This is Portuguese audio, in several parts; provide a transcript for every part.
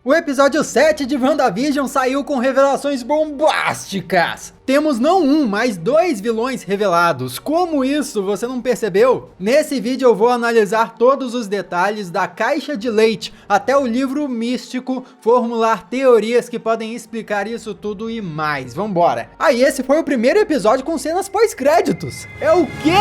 O episódio 7 de WandaVision saiu com revelações bombásticas. Temos não um, mas 2 vilões revelados. Como isso? Você não percebeu? Nesse vídeo eu vou analisar todos os detalhes da caixa de leite até o livro místico, formular teorias que podem explicar isso tudo e mais. Vambora! Aí esse foi o primeiro episódio com cenas pós-créditos. É o quê?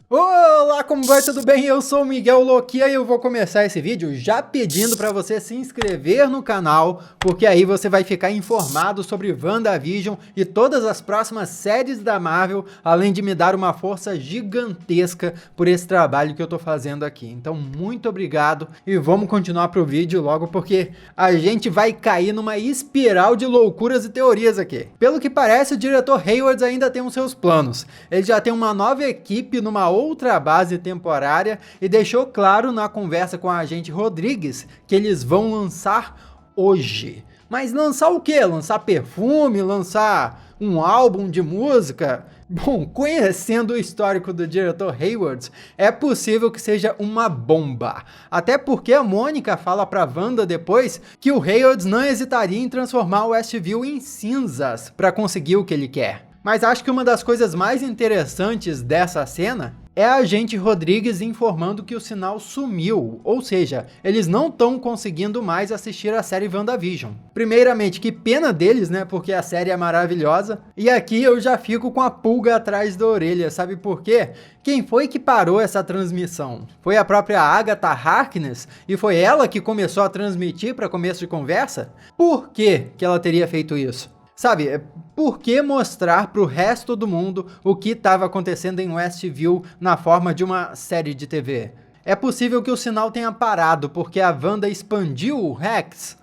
Olá, como vai? Tudo bem? Eu sou o Miguel Loquia e eu vou começar esse vídeo já pedindo para você se inscrever no canal, porque aí você vai ficar informado sobre WandaVision e todas as próximas séries da Marvel, além de me dar uma força gigantesca por esse trabalho que eu tô fazendo aqui. Então, muito obrigado e vamos continuar pro vídeo logo, porque a gente vai cair numa espiral de loucuras e teorias aqui. Pelo que parece, o diretor Hayward ainda tem os seus planos. Ele já tem uma nova equipe numa outra base temporária e deixou claro na conversa com a agente Rodrigues que eles vão lançar hoje. Mas lançar o quê? Lançar perfume? Lançar um álbum de música? Bom, conhecendo o histórico do diretor Hayward, é possível que seja uma bomba. Até porque a Mônica fala pra Wanda depois que o Hayward não hesitaria em transformar o Westview em cinzas para conseguir o que ele quer. Mas acho que uma das coisas mais interessantes dessa cena é a agente Rodrigues informando que o sinal sumiu, ou seja, eles não estão conseguindo mais assistir a série WandaVision. Primeiramente, que pena deles, né, porque a série é maravilhosa, e aqui eu já fico com a pulga atrás da orelha, sabe por quê? Quem foi que parou essa transmissão? Foi a própria Agatha Harkness, e foi ela que começou a transmitir para começo de conversa? Por que ela teria feito isso? Sabe, por que mostrar para o resto do mundo o que estava acontecendo em Westview na forma de uma série de TV? É possível que o sinal tenha parado porque a Wanda expandiu o Rex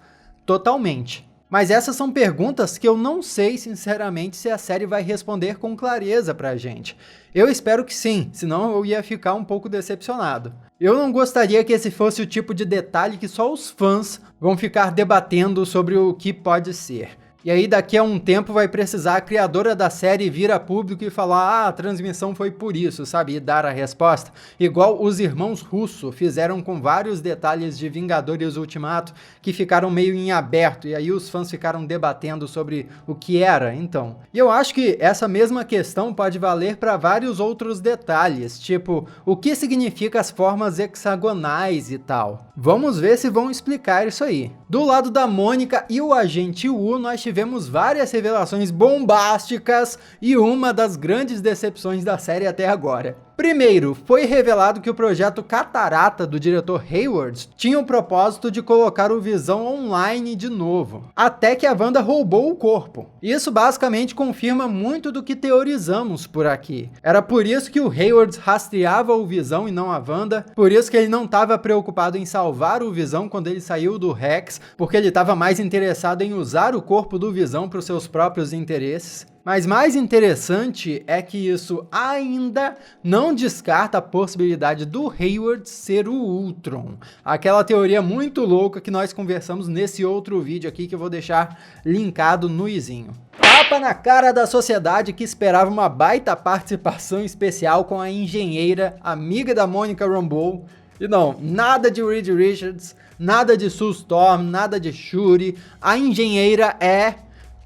totalmente. Mas essas são perguntas que eu não sei, sinceramente, se a série vai responder com clareza pra gente. Eu espero que sim, senão eu ia ficar um pouco decepcionado. Eu não gostaria que esse fosse o tipo de detalhe que só os fãs vão ficar debatendo sobre o que pode ser. E aí daqui a um tempo vai precisar a criadora da série vir a público e falar: a transmissão foi por isso, sabe? E dar a resposta. Igual os irmãos Russo fizeram com vários detalhes de Vingadores Ultimato que ficaram meio em aberto e aí os fãs ficaram debatendo sobre o que era, então. E eu acho que essa mesma questão pode valer para vários outros detalhes, tipo, o que significa as formas hexagonais e tal. Vamos ver se vão explicar isso aí. Do lado da Mônica e o agente Wu, nós tivemos várias revelações bombásticas e uma das grandes decepções da série até agora. Primeiro, foi revelado que o projeto Catarata do diretor Hayward tinha o propósito de colocar o Visão online de novo, até que a Wanda roubou o corpo. Isso basicamente confirma muito do que teorizamos por aqui. Era por isso que o Hayward rastreava o Visão e não a Wanda, por isso que ele não estava preocupado em salvar o Visão quando ele saiu do Rex, porque ele estava mais interessado em usar o corpo do Visão para os seus próprios interesses. Mas mais interessante é que isso ainda não descarta a possibilidade do Hayward ser o Ultron. Aquela teoria muito louca que nós conversamos nesse outro vídeo aqui que eu vou deixar linkado no izinho. Tapa na cara da sociedade que esperava uma baita participação especial com a engenheira, amiga da Monica Rambeau. E não, nada de Reed Richards, nada de Sue Storm, nada de Shuri. A engenheira é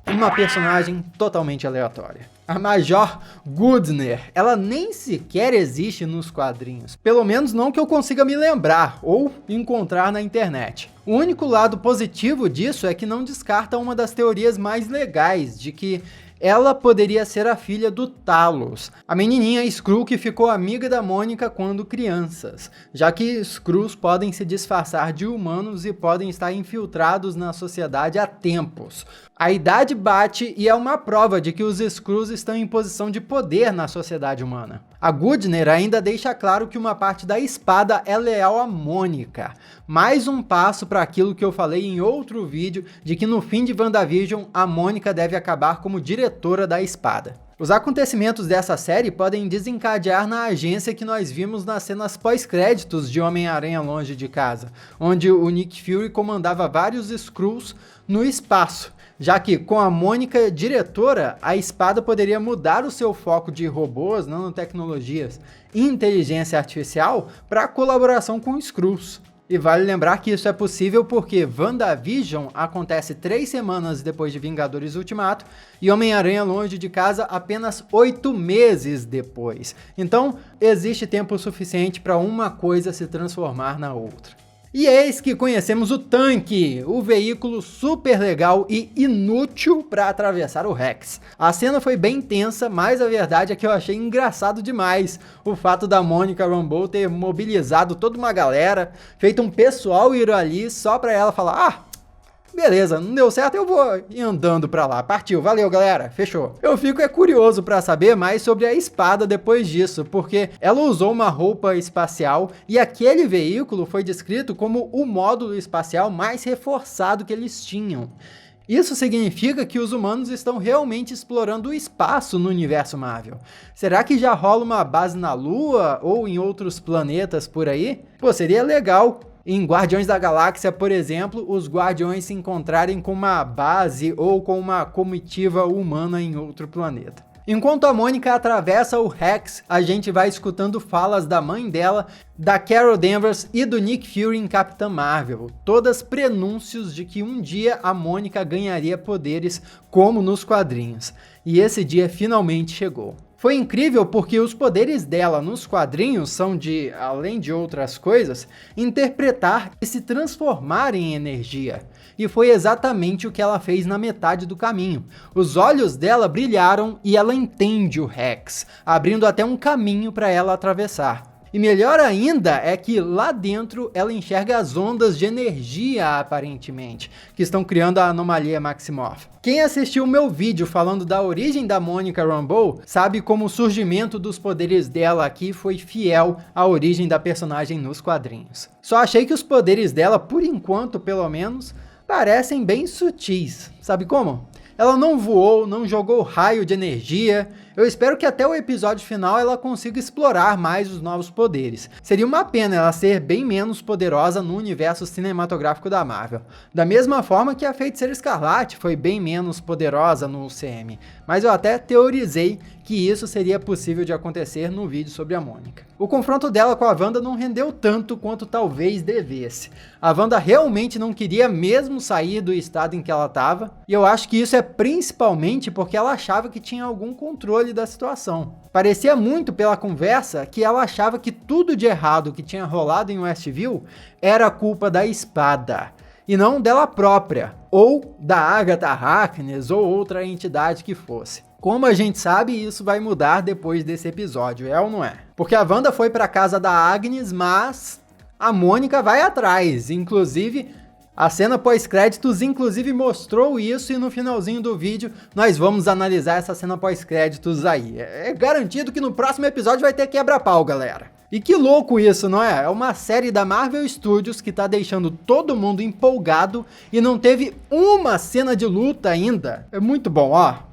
uma personagem totalmente aleatória. A Major Goodner, ela nem sequer existe nos quadrinhos. Pelo menos não que eu consiga me lembrar ou encontrar na internet. O único lado positivo disso é que não descarta uma das teorias mais legais, de que ela poderia ser a filha do Talos, a menininha Skrull que ficou amiga da Mônica quando crianças, já que Skrulls podem se disfarçar de humanos e podem estar infiltrados na sociedade há tempos. A idade bate e é uma prova de que os Skrulls estão em posição de poder na sociedade humana. A Goodner ainda deixa claro que uma parte da espada é leal a Mônica. Mais um passo para aquilo que eu falei em outro vídeo, de que no fim de WandaVision, a Mônica deve acabar como diretora da espada. Os acontecimentos dessa série podem desencadear na agência que nós vimos nas cenas pós-créditos de Homem-Aranha Longe de Casa, onde o Nick Fury comandava vários Skrulls no espaço, já que com a Mônica diretora, a espada poderia mudar o seu foco de robôs, nanotecnologias e inteligência artificial para colaboração com Skrulls. E vale lembrar que isso é possível porque WandaVision acontece 3 semanas depois de Vingadores Ultimato e Homem-Aranha Longe de Casa apenas 8 meses depois. Então, existe tempo suficiente para uma coisa se transformar na outra. E eis que conhecemos o tanque, o veículo super legal e inútil para atravessar o Rex. A cena foi bem tensa, mas a verdade é que eu achei engraçado demais o fato da Monica Rambeau ter mobilizado toda uma galera, feito um pessoal ir ali só para ela falar: beleza, não deu certo, eu vou ir andando pra lá. Partiu, valeu galera, fechou. Eu fico curioso pra saber mais sobre a espada depois disso, porque ela usou uma roupa espacial e aquele veículo foi descrito como o módulo espacial mais reforçado que eles tinham. Isso significa que os humanos estão realmente explorando o espaço no universo Marvel. Será que já rola uma base na Lua ou em outros planetas por aí? Pô, seria legal. Em Guardiões da Galáxia, por exemplo, os Guardiões se encontrarem com uma base ou com uma comitiva humana em outro planeta. Enquanto a Mônica atravessa o Rex, a gente vai escutando falas da mãe dela, da Carol Danvers e do Nick Fury em Capitã Marvel, todas prenúncios de que um dia a Mônica ganharia poderes como nos quadrinhos. E esse dia finalmente chegou. Foi incrível porque os poderes dela nos quadrinhos são de, além de outras coisas, interpretar e se transformar em energia. E foi exatamente o que ela fez na metade do caminho. Os olhos dela brilharam e ela entende o Rex, abrindo até um caminho para ela atravessar. E melhor ainda é que lá dentro ela enxerga as ondas de energia, aparentemente, que estão criando a anomalia Maximoff. Quem assistiu o meu vídeo falando da origem da Monica Rambeau sabe como o surgimento dos poderes dela aqui foi fiel à origem da personagem nos quadrinhos. Só achei que os poderes dela, por enquanto pelo menos, parecem bem sutis. Sabe como? Ela não voou, não jogou raio de energia. Eu espero que até o episódio final ela consiga explorar mais os novos poderes. Seria uma pena ela ser bem menos poderosa no universo cinematográfico da Marvel. Da mesma forma que a Feiticeira Escarlate foi bem menos poderosa no UCM. Mas eu até teorizei que isso seria possível de acontecer no vídeo sobre a Mônica. O confronto dela com a Wanda não rendeu tanto quanto talvez devesse. A Wanda realmente não queria mesmo sair do estado em que ela estava, e eu acho que isso é principalmente porque ela achava que tinha algum controle da situação. Parecia muito pela conversa que ela achava que tudo de errado que tinha rolado em Westview era culpa da espada, e não dela própria, ou da Agatha Harkness ou outra entidade que fosse. Como a gente sabe, isso vai mudar depois desse episódio, é ou não é? Porque a Wanda foi para casa da Agnes, mas a Mônica vai atrás. Inclusive, a cena pós-créditos mostrou isso e no finalzinho do vídeo nós vamos analisar essa cena pós-créditos aí. É garantido que no próximo episódio vai ter quebra-pau, galera. E que louco isso, não é? É uma série da Marvel Studios que tá deixando todo mundo empolgado e não teve uma cena de luta ainda. É muito bom, ó.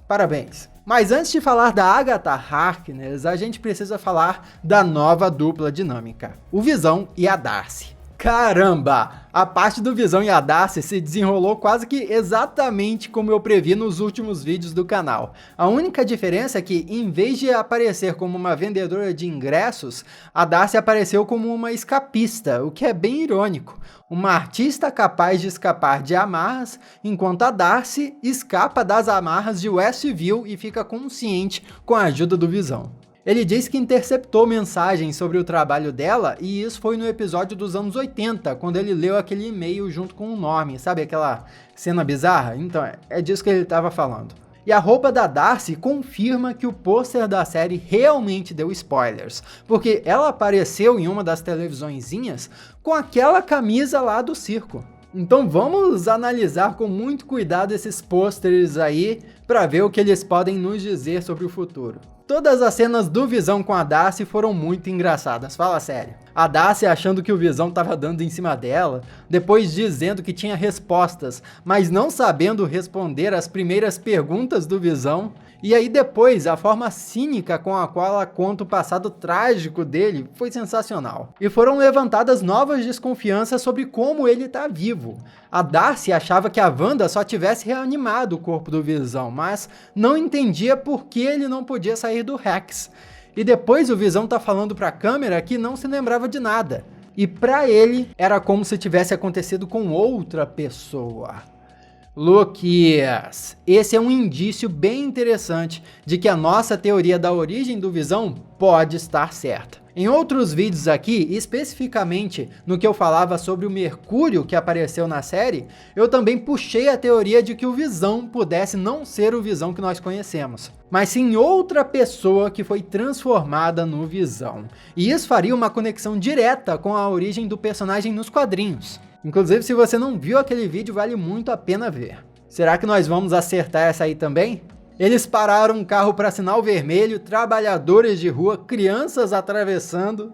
Parabéns. Mas antes de falar da Agatha Harkness, a gente precisa falar da nova dupla dinâmica, o Visão e a Darcy. Caramba! A parte do Visão e a Darcy se desenrolou quase que exatamente como eu previ nos últimos vídeos do canal. A única diferença é que, em vez de aparecer como uma vendedora de ingressos, a Darcy apareceu como uma escapista, o que é bem irônico. Uma artista capaz de escapar de amarras, enquanto a Darcy escapa das amarras de Westview e fica consciente com a ajuda do Visão. Ele diz que interceptou mensagens sobre o trabalho dela e isso foi no episódio dos anos 80, quando ele leu aquele e-mail junto com o Norman, sabe aquela cena bizarra? Então é disso que ele estava falando. E a roupa da Darcy confirma que o pôster da série realmente deu spoilers, porque ela apareceu em uma das televisõezinhas com aquela camisa lá do circo. Então vamos analisar com muito cuidado esses pôsteres aí para ver o que eles podem nos dizer sobre o futuro. Todas as cenas do Visão com a Darcy foram muito engraçadas, fala sério. A Darcy achando que o Visão estava dando em cima dela, depois dizendo que tinha respostas, mas não sabendo responder as primeiras perguntas do Visão. E aí depois, a forma cínica com a qual ela conta o passado trágico dele foi sensacional. E foram levantadas novas desconfianças sobre como ele está vivo. A Darcy achava que a Wanda só tivesse reanimado o corpo do Visão, mas não entendia por que ele não podia sair do Rex. E depois o Visão tá falando pra câmera que não se lembrava de nada. e para ele era como se tivesse acontecido com outra pessoa. Luquias, esse é um indício bem interessante de que a nossa teoria da origem do Visão pode estar certa. Em outros vídeos aqui, especificamente no que eu falava sobre o Mercúrio que apareceu na série, eu também puxei a teoria de que o Visão pudesse não ser o Visão que nós conhecemos, mas sim outra pessoa que foi transformada no Visão. E isso faria uma conexão direta com a origem do personagem nos quadrinhos. Inclusive, se você não viu aquele vídeo, vale muito a pena ver. Será que nós vamos acertar essa aí também? Eles pararam um carro para sinal vermelho, trabalhadores de rua, crianças atravessando.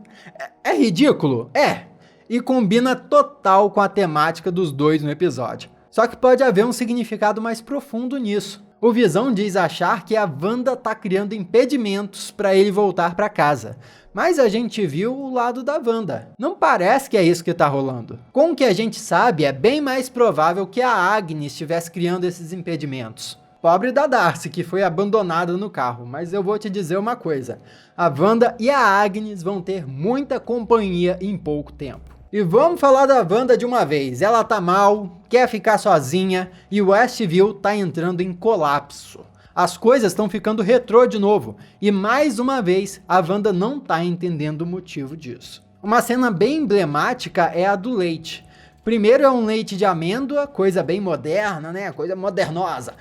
É ridículo? É. E combina total com a temática dos dois no episódio. Só que pode haver um significado mais profundo nisso. O Visão diz achar que a Wanda tá criando impedimentos para ele voltar para casa. Mas a gente viu o lado da Wanda. Não parece que é isso que tá rolando. Com o que a gente sabe, é bem mais provável que a Agnes estivesse criando esses impedimentos. Pobre da Darcy, que foi abandonada no carro, mas eu vou te dizer uma coisa. A Wanda e a Agnes vão ter muita companhia em pouco tempo. E vamos falar da Wanda de uma vez. Ela tá mal, quer ficar sozinha e Westview tá entrando em colapso. As coisas estão ficando retrô de novo, e mais uma vez a Wanda não tá entendendo o motivo disso. Uma cena bem emblemática é a do leite. Primeiro é um leite de amêndoa, coisa bem moderna, né? Coisa modernosa.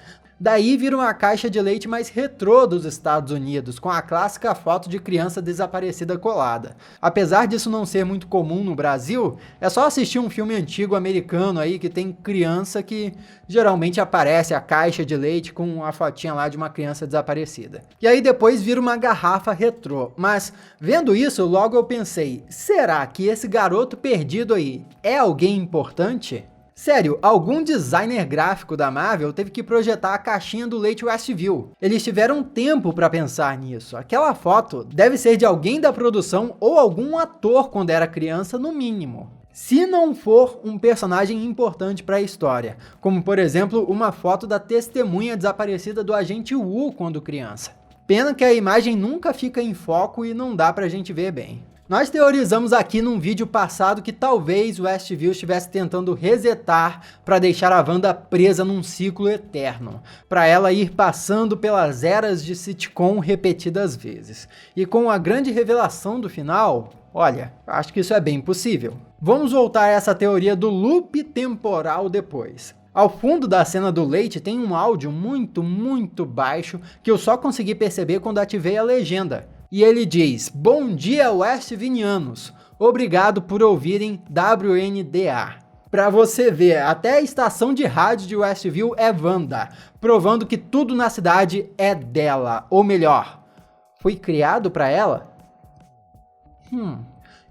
Daí vira uma caixa de leite mais retrô dos Estados Unidos, com a clássica foto de criança desaparecida colada. Apesar disso não ser muito comum no Brasil, é só assistir um filme antigo americano aí que tem criança que geralmente aparece a caixa de leite com a fotinha lá de uma criança desaparecida. E aí depois vira uma garrafa retrô. Mas vendo isso, logo eu pensei, será que esse garoto perdido aí é alguém importante? Sério, algum designer gráfico da Marvel teve que projetar a caixinha do leite Westview. Eles tiveram tempo para pensar nisso. Aquela foto deve ser de alguém da produção ou algum ator quando era criança, no mínimo. Se não for um personagem importante para a história, como por exemplo uma foto da testemunha desaparecida do agente Wu quando criança. Pena que a imagem nunca fica em foco e não dá pra gente ver bem. Nós teorizamos aqui num vídeo passado que talvez o Westview estivesse tentando resetar para deixar a Wanda presa num ciclo eterno, para ela ir passando pelas eras de sitcom repetidas vezes. E com a grande revelação do final, olha, acho que isso é bem possível. Vamos voltar a essa teoria do loop temporal depois. Ao fundo da cena do leite tem um áudio muito baixo que eu só consegui perceber quando ativei a legenda. E ele diz, bom dia Westvinianos, obrigado por ouvirem WNDA. Pra você ver, até a estação de rádio de Westview é Wanda, provando que tudo na cidade é dela, ou melhor, foi criado pra ela?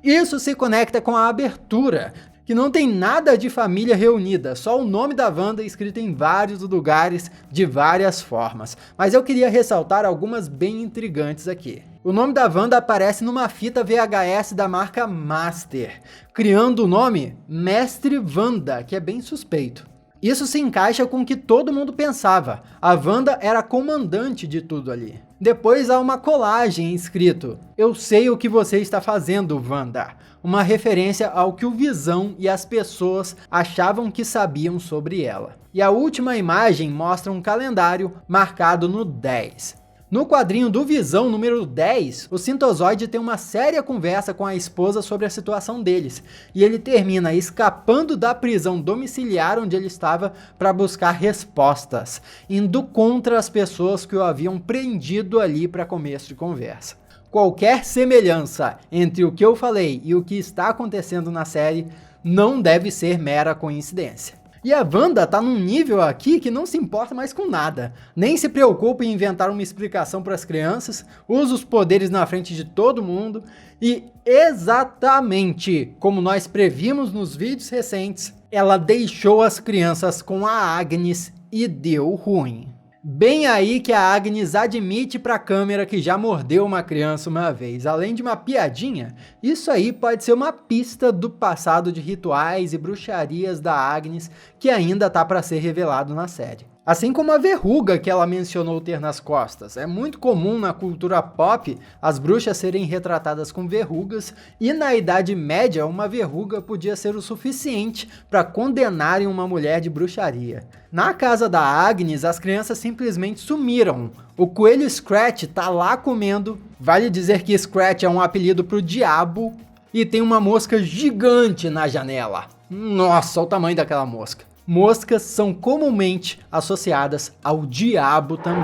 Isso se conecta com a abertura, que não tem nada de família reunida, só o nome da Wanda escrito em vários lugares, de várias formas. Mas eu queria ressaltar algumas bem intrigantes aqui. O nome da Wanda aparece numa fita VHS da marca Master, criando o nome Mestre Wanda, que é bem suspeito. Isso se encaixa com o que todo mundo pensava, a Wanda era a comandante de tudo ali. Depois há uma colagem escrito, eu sei o que você está fazendo, Wanda. Uma referência ao que o Visão e as pessoas achavam que sabiam sobre ela. E a última imagem mostra um calendário marcado no 10. No quadrinho do Visão número 10, o Sintozoide tem uma séria conversa com a esposa sobre a situação deles, e ele termina escapando da prisão domiciliar onde ele estava para buscar respostas, indo contra as pessoas que o haviam prendido ali para começo de conversa. Qualquer semelhança entre o que eu falei e o que está acontecendo na série não deve ser mera coincidência. E a Wanda tá num nível aqui que não se importa mais com nada. Nem se preocupa em inventar uma explicação para as crianças, usa os poderes na frente de todo mundo e, exatamente como nós previmos nos vídeos recentes, ela deixou as crianças com a Agnes e deu ruim. Bem aí que a Agnes admite pra câmera que já mordeu uma criança uma vez. Além de uma piadinha, isso aí pode ser uma pista do passado de rituais e bruxarias da Agnes que ainda tá pra ser revelado na série. Assim como a verruga que ela mencionou ter nas costas. É muito comum na cultura pop as bruxas serem retratadas com verrugas, e na Idade Média uma verruga podia ser o suficiente para condenarem uma mulher de bruxaria. Na casa da Agnes, as crianças simplesmente sumiram. O coelho Scratch tá lá comendo. Vale dizer que Scratch é um apelido pro diabo. E tem uma mosca gigante na janela. Nossa, olha o tamanho daquela mosca. Moscas são comumente associadas ao diabo também.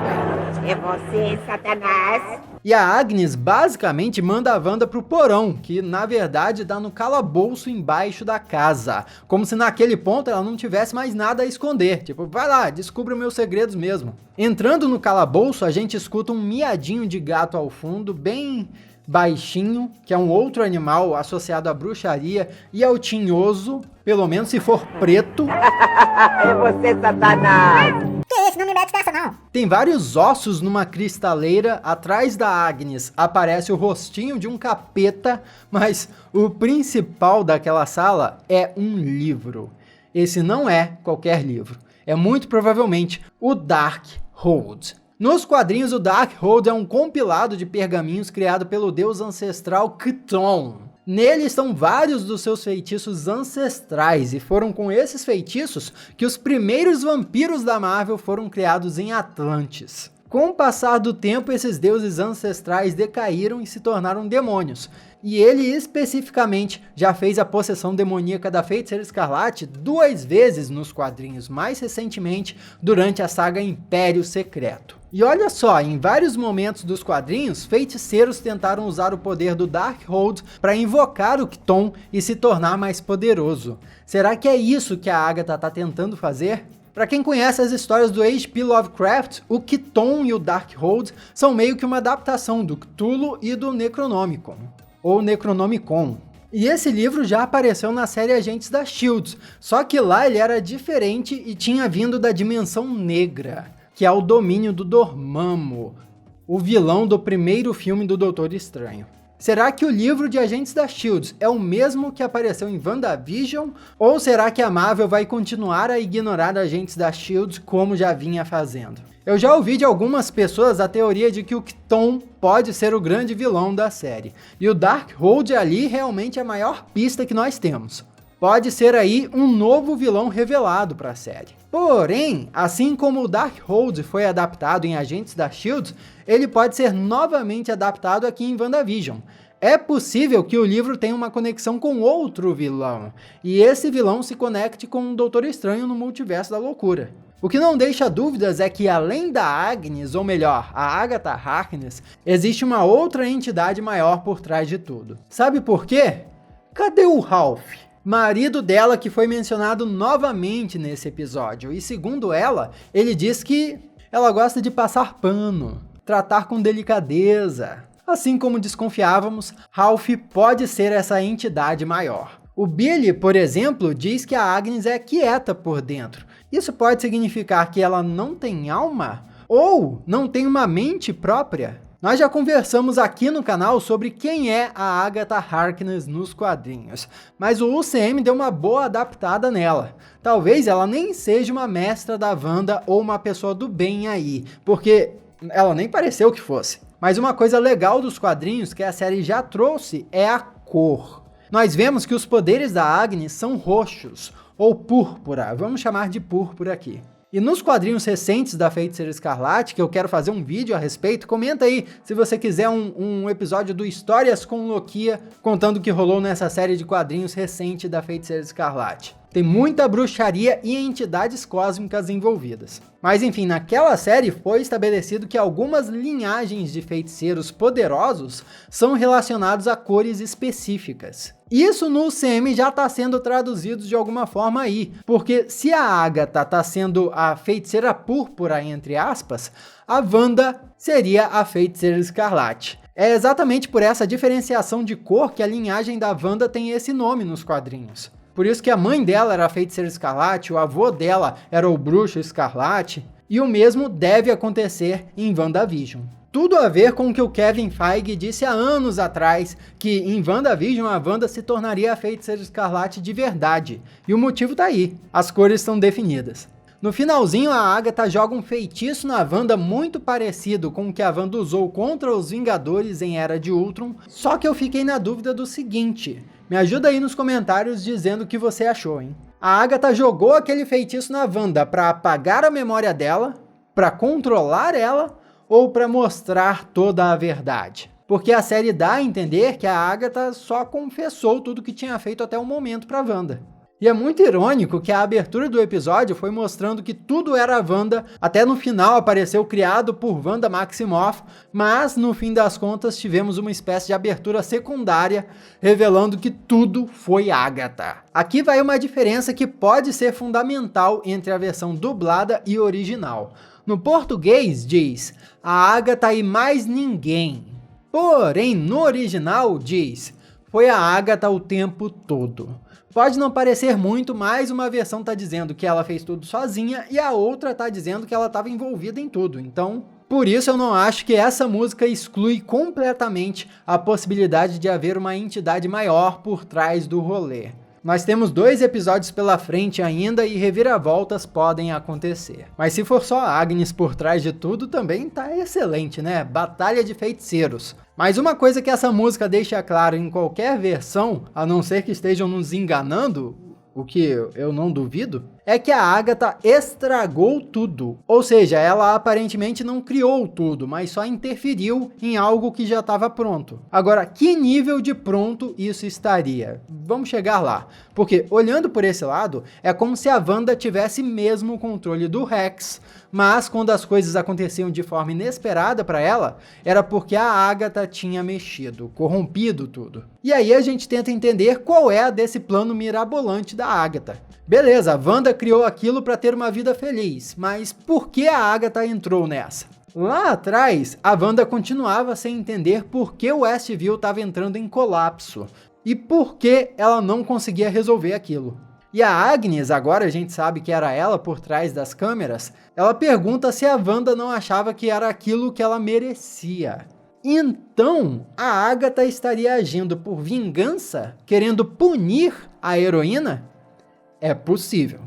É você, Satanás? E a Agnes basicamente manda a Wanda pro porão, que na verdade dá no calabouço embaixo da casa. Como se naquele ponto ela não tivesse mais nada a esconder. Tipo, vai lá, descubra meus segredos mesmo. Entrando no calabouço, a gente escuta um miadinho de gato ao fundo, bem baixinho, que é um outro animal associado à bruxaria e ao tinhoso, pelo menos se for preto. É você, Satanás! Que isso, não me mete nessa não. Tem vários ossos numa cristaleira. Atrás da Agnes aparece o rostinho de um capeta, mas o principal daquela sala é um livro. Esse não é qualquer livro, é muito provavelmente o Darkhold. Nos quadrinhos, o Darkhold é um compilado de pergaminhos criado pelo deus ancestral Cthon. Nele estão vários dos seus feitiços ancestrais, e foram com esses feitiços que os primeiros vampiros da Marvel foram criados em Atlantis. Com o passar do tempo, esses deuses ancestrais decaíram e se tornaram demônios. E ele especificamente já fez a possessão demoníaca da Feiticeira Escarlate 2 vezes nos quadrinhos, mais recentemente durante a saga Império Secreto. E olha só, em vários momentos dos quadrinhos, feiticeiros tentaram usar o poder do Darkhold para invocar o Cthon e se tornar mais poderoso. Será que é isso que a Agatha tá tentando fazer? Para quem conhece as histórias do H.P. Lovecraft, o Cthon e o Darkhold são meio que uma adaptação do Cthulhu e do Necronomicon, ou Necronomicon. E esse livro já apareceu na série Agentes da S.H.I.E.L.D., só que lá ele era diferente e tinha vindo da Dimensão Negra, que é o domínio do Dormammu, o vilão do primeiro filme do Doutor Estranho. Será que o livro de Agentes da S.H.I.E.L.D. é o mesmo que apareceu em WandaVision? Ou será que a Marvel vai continuar a ignorar Agentes da S.H.I.E.L.D. como já vinha fazendo? Eu já ouvi de algumas pessoas a teoria de que o Cthon pode ser o grande vilão da série. E o Darkhold ali realmente é a maior pista que nós temos. Pode ser aí um novo vilão revelado para a série. Porém, assim como o Darkhold foi adaptado em Agentes da S.H.I.E.L.D., ele pode ser novamente adaptado aqui em WandaVision. É possível que o livro tenha uma conexão com outro vilão, e esse vilão se conecte com o Doutor Estranho no Multiverso da Loucura. O que não deixa dúvidas é que além da Agnes, ou melhor, a Agatha Harkness, existe uma outra entidade maior por trás de tudo. Sabe por quê? Cadê o Ralph? Marido dela, que foi mencionado novamente nesse episódio, e segundo ela, ele diz que ela gosta de passar pano, tratar com delicadeza. Assim como desconfiávamos, Ralph pode ser essa entidade maior. O Billy, por exemplo, diz que a Agnes é quieta por dentro. Isso pode significar que ela não tem alma? Ou não tem uma mente própria? Nós já conversamos aqui no canal sobre quem é a Agatha Harkness nos quadrinhos, mas o UCM deu uma boa adaptada nela. Talvez ela nem seja uma mestra da Wanda ou uma pessoa do bem aí, porque ela nem pareceu que fosse. Mas uma coisa legal dos quadrinhos que a série já trouxe é a cor. Nós vemos que os poderes da Agnes são roxos, ou púrpura, vamos chamar de púrpura aqui. E nos quadrinhos recentes da Feiticeira Escarlate, que eu quero fazer um vídeo a respeito, comenta aí se você quiser um episódio do Histórias com Loquia, contando o que rolou nessa série de quadrinhos recente da Feiticeira Escarlate. Tem muita bruxaria e entidades cósmicas envolvidas. Mas enfim, naquela série foi estabelecido que algumas linhagens de feiticeiros poderosos são relacionados a cores específicas. Isso no UCM já está sendo traduzido de alguma forma aí, porque se a Agatha está sendo a feiticeira púrpura, entre aspas, a Wanda seria a Feiticeira Escarlate. É exatamente por essa diferenciação de cor que a linhagem da Wanda tem esse nome nos quadrinhos. Por isso que a mãe dela era a Feiticeira Escarlate, o avô dela era o Bruxo Escarlate. E o mesmo deve acontecer em WandaVision. Tudo a ver com o que o Kevin Feige disse há anos atrás, que em WandaVision a Wanda se tornaria a Feiticeira Escarlate de verdade. E o motivo tá aí, as cores estão definidas. No finalzinho, a Agatha joga um feitiço na Wanda muito parecido com o que a Wanda usou contra os Vingadores em Era de Ultron, só que eu fiquei na dúvida do seguinte, me ajuda aí nos comentários dizendo o que você achou, hein? A Agatha jogou aquele feitiço na Wanda para apagar a memória dela, para controlar ela ou para mostrar toda a verdade? Porque a série dá a entender que a Agatha só confessou tudo que tinha feito até o momento para Wanda. E é muito irônico que a abertura do episódio foi mostrando que tudo era a Wanda, até no final apareceu criado por Wanda Maximoff, mas no fim das contas tivemos uma espécie de abertura secundária, revelando que tudo foi Agatha. Aqui vai uma diferença que pode ser fundamental entre a versão dublada e original. No português diz, a Agatha e mais ninguém. Porém, no original diz, foi a Agatha o tempo todo. Pode não parecer muito, mas uma versão tá dizendo que ela fez tudo sozinha e a outra tá dizendo que ela estava envolvida em tudo. Então, por isso eu não acho que essa música exclui completamente a possibilidade de haver uma entidade maior por trás do rolê. Nós temos 2 episódios pela frente ainda e reviravoltas podem acontecer. Mas se for só a Agnes por trás de tudo, também tá excelente, né? Batalha de feiticeiros. Mas uma coisa que essa música deixa claro em qualquer versão, a não ser que estejam nos enganando, o que eu não duvido, é que a Agatha estragou tudo. Ou seja, ela aparentemente não criou tudo, mas só interferiu em algo que já estava pronto. Agora, que nível de pronto isso estaria? Vamos chegar lá. Porque, olhando por esse lado, é como se a Wanda tivesse mesmo o controle do Rex, mas quando as coisas aconteciam de forma inesperada para ela, era porque a Agatha tinha mexido, corrompido tudo. E aí a gente tenta entender qual é a desse plano mirabolante da Agatha. Beleza, a Wanda criou aquilo para ter uma vida feliz, mas por que a Agatha entrou nessa? Lá atrás, a Wanda continuava sem entender por que o Westview estava entrando em colapso e por que ela não conseguia resolver aquilo. E a Agnes, agora a gente sabe que era ela por trás das câmeras, ela pergunta se a Wanda não achava que era aquilo que ela merecia. Então, a Agatha estaria agindo por vingança, querendo punir a heroína? É possível.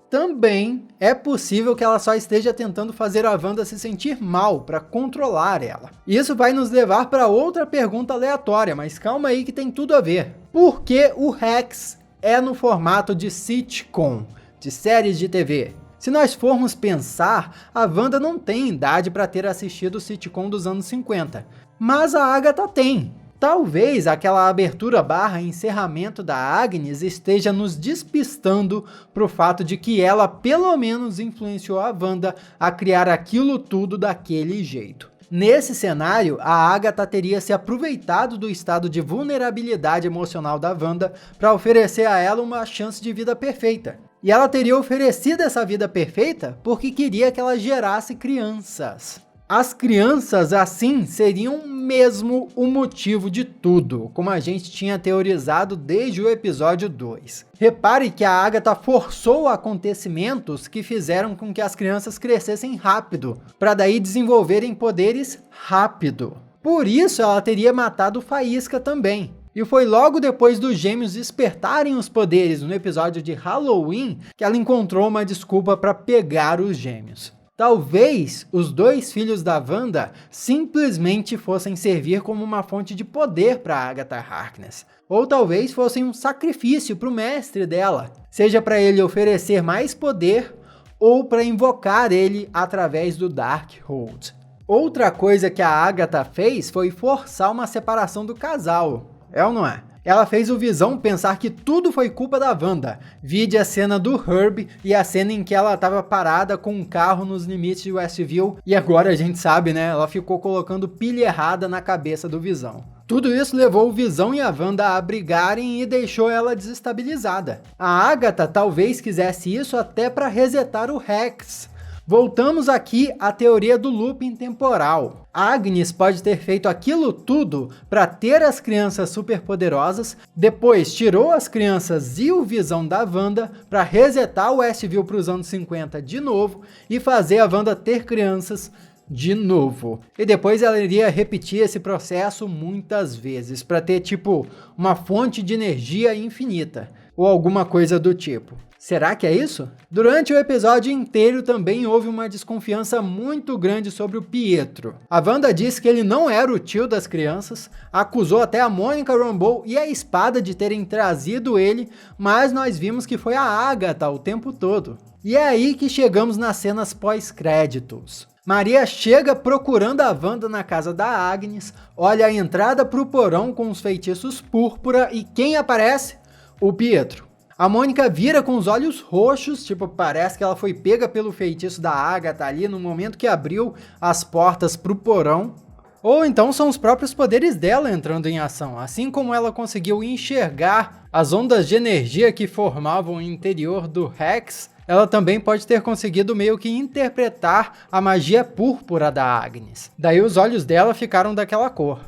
Também é possível que ela só esteja tentando fazer a Wanda se sentir mal para controlar ela. Isso vai nos levar para outra pergunta aleatória, mas calma aí que tem tudo a ver. Por que o Rex é no formato de sitcom, de séries de TV? Se nós formos pensar, a Wanda não tem idade para ter assistido o sitcom dos anos 50, mas a Agatha tem. Talvez aquela abertura / encerramento da Agnes esteja nos despistando para o fato de que ela pelo menos influenciou a Wanda a criar aquilo tudo daquele jeito. Nesse cenário, a Agatha teria se aproveitado do estado de vulnerabilidade emocional da Wanda para oferecer a ela uma chance de vida perfeita. E ela teria oferecido essa vida perfeita porque queria que ela gerasse crianças. As crianças, assim, seriam mesmo o motivo de tudo, como a gente tinha teorizado desde o episódio 2. Repare que a Agatha forçou acontecimentos que fizeram com que as crianças crescessem rápido, para daí desenvolverem poderes rápido. Por isso ela teria matado Faísca também. E foi logo depois dos gêmeos despertarem os poderes no episódio de Halloween que ela encontrou uma desculpa para pegar os gêmeos. Talvez os 2 filhos da Wanda simplesmente fossem servir como uma fonte de poder para Agatha Harkness. Ou talvez fossem um sacrifício para o mestre dela, seja para ele oferecer mais poder ou para invocar ele através do Darkhold. Outra coisa que a Agatha fez foi forçar uma separação do casal. É ou não é? Ela fez o Visão pensar que tudo foi culpa da Wanda. Vide a cena do Herb e a cena em que ela estava parada com um carro nos limites de Westview. E agora a gente sabe, né? Ela ficou colocando pilha errada na cabeça do Visão. Tudo isso levou o Visão e a Wanda a brigarem e deixou ela desestabilizada. A Agatha talvez quisesse isso até para resetar o Rex. Voltamos aqui à teoria do looping temporal. Agnes pode ter feito aquilo tudo para ter as crianças superpoderosas, depois tirou as crianças e o Visão da Wanda para resetar o Westview para os anos 50 de novo e fazer a Wanda ter crianças de novo. E depois ela iria repetir esse processo muitas vezes para ter tipo uma fonte de energia infinita ou alguma coisa do tipo. Será que é isso? Durante o episódio inteiro também houve uma desconfiança muito grande sobre o Pietro. A Wanda disse que ele não era o tio das crianças, acusou até a Monica Rambeau e a Espada de terem trazido ele, mas nós vimos que foi a Agatha o tempo todo. E é aí que chegamos nas cenas pós-créditos. Maria chega procurando a Wanda na casa da Agnes, olha a entrada para o porão com os feitiços púrpura e quem aparece? O Pietro. A Mônica vira com os olhos roxos, tipo, parece que ela foi pega pelo feitiço da Agatha ali no momento que abriu as portas pro porão. Ou então são os próprios poderes dela entrando em ação, assim como ela conseguiu enxergar as ondas de energia que formavam o interior do Rex, ela também pode ter conseguido meio que interpretar a magia púrpura da Agnes. Daí os olhos dela ficaram daquela cor.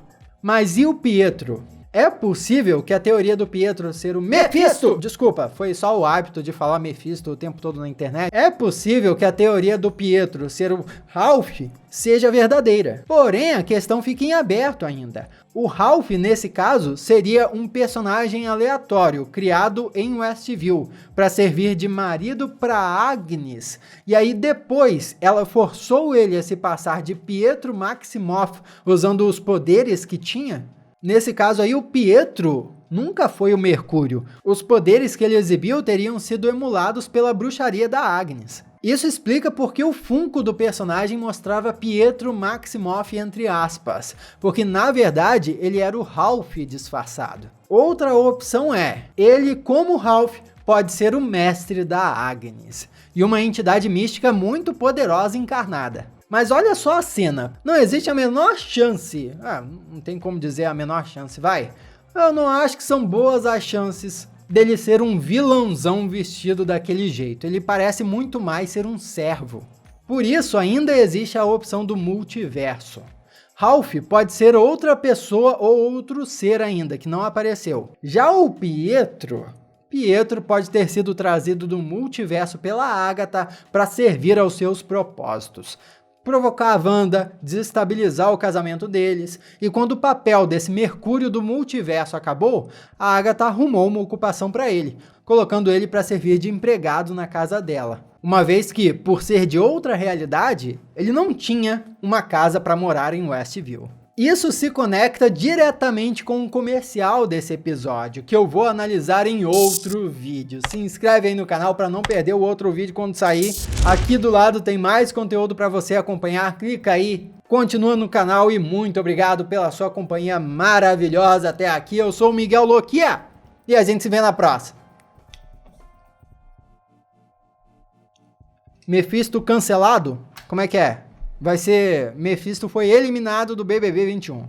Mas e o Pietro? É possível que a teoria do Pietro ser o Mephisto... Desculpa, foi só o hábito de falar Mephisto o tempo todo na internet. É possível que a teoria do Pietro ser o Ralph seja verdadeira. Porém, a questão fica em aberto ainda. O Ralph, nesse caso, seria um personagem aleatório, criado em Westview, para servir de marido para Agnes. E aí depois, ela forçou ele a se passar de Pietro Maximoff, usando os poderes que tinha. Nesse caso aí, o Pietro nunca foi o Mercúrio. Os poderes que ele exibiu teriam sido emulados pela bruxaria da Agnes. Isso explica porque o Funko do personagem mostrava Pietro Maximoff entre aspas, porque na verdade ele era o Ralph disfarçado. Outra opção é, ele como Ralph pode ser o mestre da Agnes, e uma entidade mística muito poderosa encarnada. Mas olha só a cena, não existe a menor chance, não tem como dizer a menor chance, vai? Eu não acho que são boas as chances dele ser um vilãozão vestido daquele jeito, ele parece muito mais ser um servo. Por isso ainda existe a opção do multiverso. Ralph pode ser outra pessoa ou outro ser ainda, que não apareceu. Já o Pietro pode ter sido trazido do multiverso pela Agatha para servir aos seus propósitos. Provocar a Wanda, desestabilizar o casamento deles, e quando o papel desse Mercúrio do multiverso acabou, a Agatha arrumou uma ocupação para ele, colocando ele para servir de empregado na casa dela. Uma vez que, por ser de outra realidade, ele não tinha uma casa para morar em Westview. Isso se conecta diretamente com o comercial desse episódio, que eu vou analisar em outro vídeo. Se inscreve aí no canal para não perder o outro vídeo quando sair. Aqui do lado tem mais conteúdo para você acompanhar. Clica aí, continua no canal e muito obrigado pela sua companhia maravilhosa até aqui. Eu sou o Miguel Loquia e a gente se vê na próxima. Mephisto cancelado? Como é que é? Vai ser Mephisto foi eliminado do BBB 21.